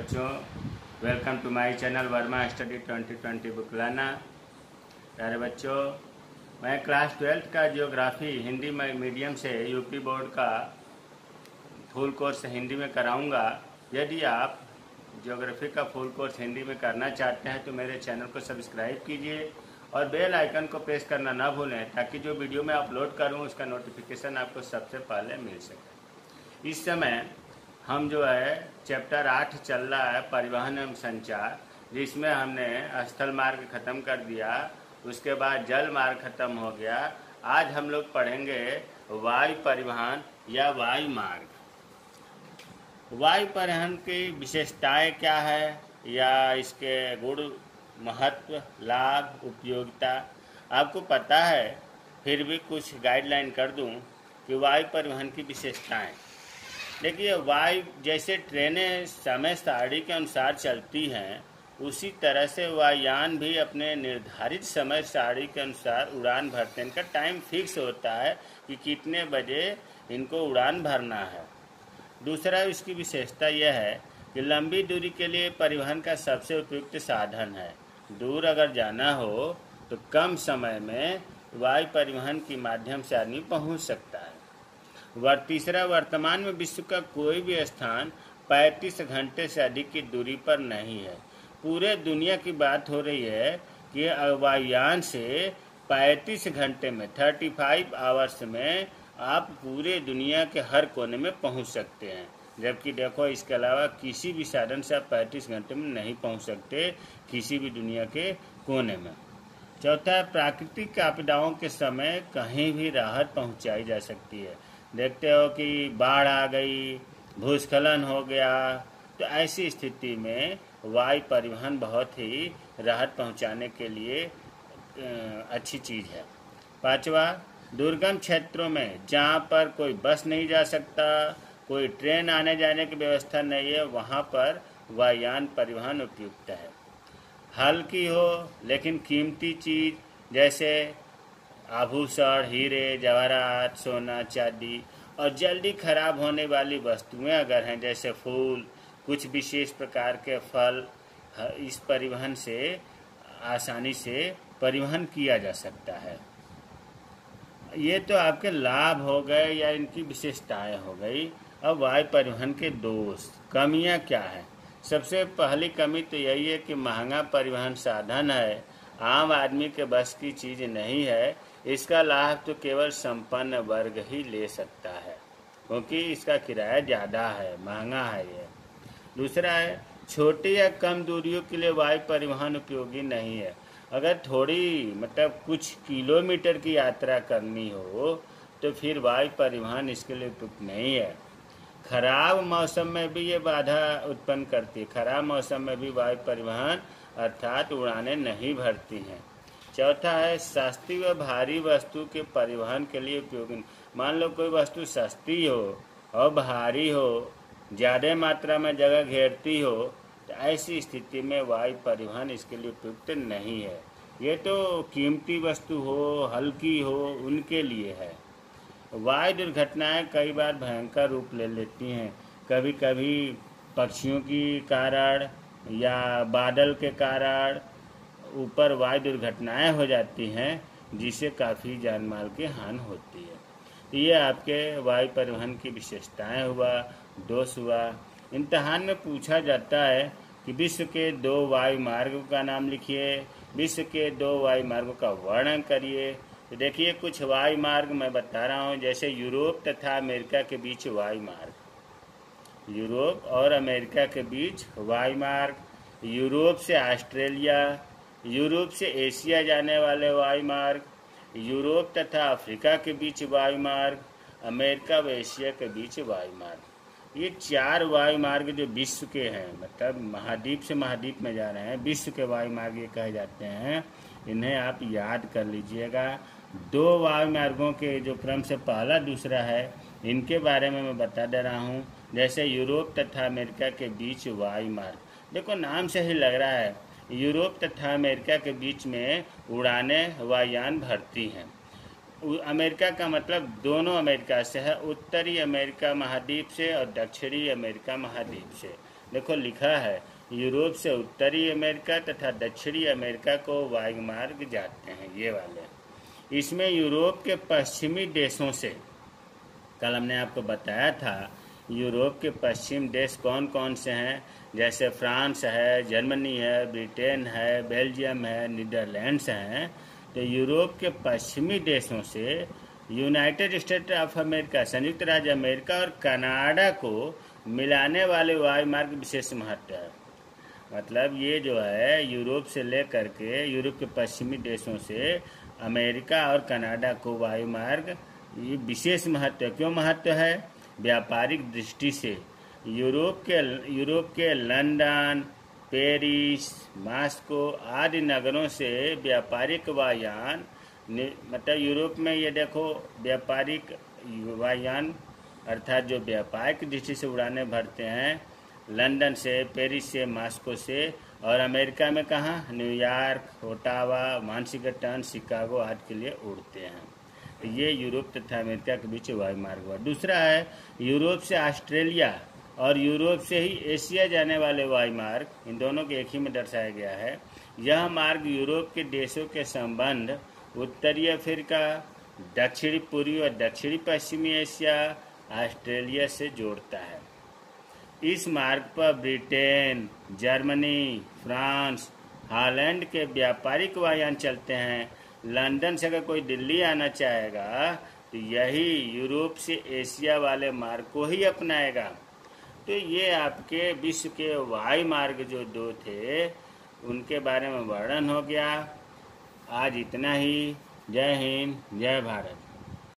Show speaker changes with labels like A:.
A: बच्चों, welcome to my channel Verma study 2020 book लाना। प्यारे बच्चों, मैं क्लास 12 का जियोग्राफी हिंदी मीडियम से यूपी बोर्ड का फुल कोर्स हिंदी में कराऊंगा। यदि आप जियोग्राफी का फुल कोर्स हिंदी में करना चाहते हैं तो मेरे चैनल को सब्सक्राइब कीजिए और बेल आइकन को प्रेस करना ना भूलें, ताकि जो वीडियो मैं अपलोड करूं उसका नोटिफिकेशन आपको सबसे पहले मिल सके। इस समय हम जो है चैप्टर 8 चल रहा है, परिवहन एवं संचार, जिसमें हमने स्थल मार्ग खत्म कर दिया, उसके बाद जल मार्ग खत्म हो गया। आज हम लोग पढ़ेंगे वायु परिवहन या वायु मार्ग। वायु परिवहन की विशेषताएं क्या है या इसके गुण, महत्व, लाभ, उपयोगिता आपको पता है, फिर भी कुछ गाइडलाइन कर दूं कि वायु परिवहन की विशेषताएं। देखिए, वायु जैसे ट्रेनें समय सारणी के अनुसार चलती हैं, उसी तरह से वायुयान भी अपने निर्धारित समय सारणी के अनुसार उड़ान भरते हैं। इनका टाइम फिक्स होता है कि कितने बजे इनको उड़ान भरना है। दूसरा, इसकी विशेषता यह है कि लंबी दूरी के लिए परिवहन का सबसे उपयुक्त साधन है। दूर अगर जाना हो तो कम समय में वायु परिवहन के माध्यम से आदमी पहुंच सकता है। तीसरा, वर्तमान में विश्व का कोई भी स्थान 35 घंटे से अधिक की दूरी पर नहीं है। पूरे दुनिया की बात हो रही है कि वायुयान से 35 घंटे में 35 आवर्स में आप पूरे दुनिया के हर कोने में पहुंच सकते हैं। जबकि देखो, इसके अलावा किसी भी साधन से आप 35 घंटे में नहीं पहुंच सकते किसी भी दुनिया के कोने में। चौथा, प्राकृतिक आपदाओं के समय कहीं भी राहत पहुंचाई जा सकती है। देखते हो कि बाढ़ आ गई, भूस्खलन हो गया, तो ऐसी स्थिति में वायु परिवहन बहुत ही राहत पहुंचाने के लिए अच्छी चीज़ है। पांचवा, दुर्गम क्षेत्रों में जहां पर कोई बस नहीं जा सकता, कोई ट्रेन आने जाने की व्यवस्था नहीं है, वहां पर वायुयान परिवहन उपयुक्त है। हल्की हो लेकिन कीमती चीज़, जैसे आभूषण, हीरे, जवाहरात, सोना, चांदी, और जल्दी खराब होने वाली वस्तुएं अगर हैं, जैसे फूल, कुछ विशेष प्रकार के फल, इस परिवहन से आसानी से परिवहन किया जा सकता है। ये तो आपके लाभ हो गए या इनकी विशेषताएं हो गई। अब वायु परिवहन के दोष, कमियां क्या है? सबसे पहली कमी तो यही है कि महंगा परिवहन साधन है, आम आदमी के बस की चीज़ नहीं है। इसका लाभ तो केवल संपन्न वर्ग ही ले सकता है, क्योंकि इसका किराया ज़्यादा है, महंगा है ये। दूसरा है, छोटी या कम दूरियों के लिए वायु परिवहन उपयोगी नहीं है। अगर थोड़ी कुछ किलोमीटर की यात्रा करनी हो तो फिर वायु परिवहन इसके लिए उपयुक्त नहीं है। खराब मौसम में भी ये बाधा उत्पन्न करती है। खराब मौसम में भी वायु परिवहन अर्थात उड़ानें नहीं भरती हैं। चौथा है, सस्ती व भारी वस्तु के परिवहन के लिए उपयोगी। मान लो कोई वस्तु सस्ती हो और भारी हो, ज़्यादा मात्रा में जगह घेरती हो, तो ऐसी स्थिति में वायु परिवहन इसके लिए उपयुक्त नहीं है। ये तो कीमती वस्तु हो, हल्की हो, उनके लिए है। वायु दुर्घटनाएं कई बार भयंकर रूप ले लेती हैं। कभी कभी पक्षियों की कारण या बादल के कारण ऊपर वायु दुर्घटनाएं हो जाती हैं, जिससे काफ़ी जान माल की हानि होती है। तो ये आपके वायु परिवहन की विशेषताएं हुआ, दोष हुआ। इम्तिहान में पूछा जाता है कि विश्व के 2 वायु मार्गों का नाम लिखिए, विश्व के 2 वायु मार्गों का वर्णन करिए। तो देखिए, कुछ वायु मार्ग मैं बता रहा हूँ, जैसे यूरोप तथा अमेरिका के बीच वायु मार्ग, यूरोप और अमेरिका के बीच वायु मार्ग, यूरोप से ऑस्ट्रेलिया, यूरोप से एशिया जाने वाले वायु मार्ग, यूरोप तथा अफ्रीका के बीच वायु मार्ग, अमेरिका व एशिया के बीच वायु मार्ग। ये 4 वायु मार्ग जो विश्व के हैं, महाद्वीप से महाद्वीप में जा रहे हैं, विश्व के वायु मार्ग ये कहे जाते हैं। इन्हें आप याद कर लीजिएगा। 2 वायु मार्गों के जो क्रम से पहला दूसरा है, इनके बारे में मैं बता दे रहा हूँ। जैसे यूरोप तथा अमेरिका के बीच वायु मार्ग, देखो नाम से ही लग रहा है, यूरोप तथा अमेरिका के बीच में उड़ानें वायुयान भरती हैं। अमेरिका का मतलब दोनों अमेरिका से है, उत्तरी अमेरिका महाद्वीप से और दक्षिणी अमेरिका महाद्वीप से। देखो लिखा है यूरोप से उत्तरी अमेरिका तथा दक्षिणी अमेरिका को वायुमार्ग जाते हैं, ये वाले। इसमें यूरोप के पश्चिमी देशों से, कल हमने आपको बताया था यूरोप के पश्चिम देश कौन कौन से हैं, जैसे फ्रांस है, जर्मनी है, ब्रिटेन है, बेल्जियम है, नीदरलैंड्स हैं। तो यूरोप के पश्चिमी देशों से यूनाइटेड स्टेट ऑफ अमेरिका, संयुक्त राज्य अमेरिका और कनाडा को मिलाने वाले वायुमार्ग विशेष महत्व है। मतलब ये जो है यूरोप से लेकर के यूरोप के पश्चिमी देशों से अमेरिका और कनाडा को वायुमार्ग ये विशेष महत्व, क्यों महत्व है? व्यापारिक दृष्टि से यूरोप के लंदन, पेरिस, मॉस्को आदि नगरों से व्यापारिक वायुयान, मतलब यूरोप में ये देखो व्यापारिक वायुयान अर्थात जो व्यापारिक दृष्टि से उड़ाने भरते हैं, लंदन से, पेरिस से, मॉस्को से, और अमेरिका में कहाँ? न्यूयॉर्क, ओटावा, वाशिंगटन, शिकागो आदि के लिए उड़ते हैं। तो ये यूरोप तथा अमेरिका के बीच वायुमार्ग हुआ। दूसरा है यूरोप से ऑस्ट्रेलिया और यूरोप से ही एशिया जाने वाले वायुमार्ग, इन दोनों के एक ही में दर्शाया गया है। यह मार्ग यूरोप के देशों के संबंध उत्तरी अफ्रीका, दक्षिणी पूर्वी और दक्षिणी पश्चिमी एशिया, ऑस्ट्रेलिया से जोड़ता है। इस मार्ग पर ब्रिटेन, जर्मनी, फ्रांस, हॉलैंड के व्यापारिक वायुयान चलते हैं। लंदन से अगर कोई दिल्ली आना चाहेगा तो यही यूरोप से एशिया वाले मार्ग को ही अपनाएगा। तो ये आपके विश्व के वायु मार्ग जो दो थे उनके बारे में वर्णन हो गया। आज इतना ही। जय हिंद, जय भारत।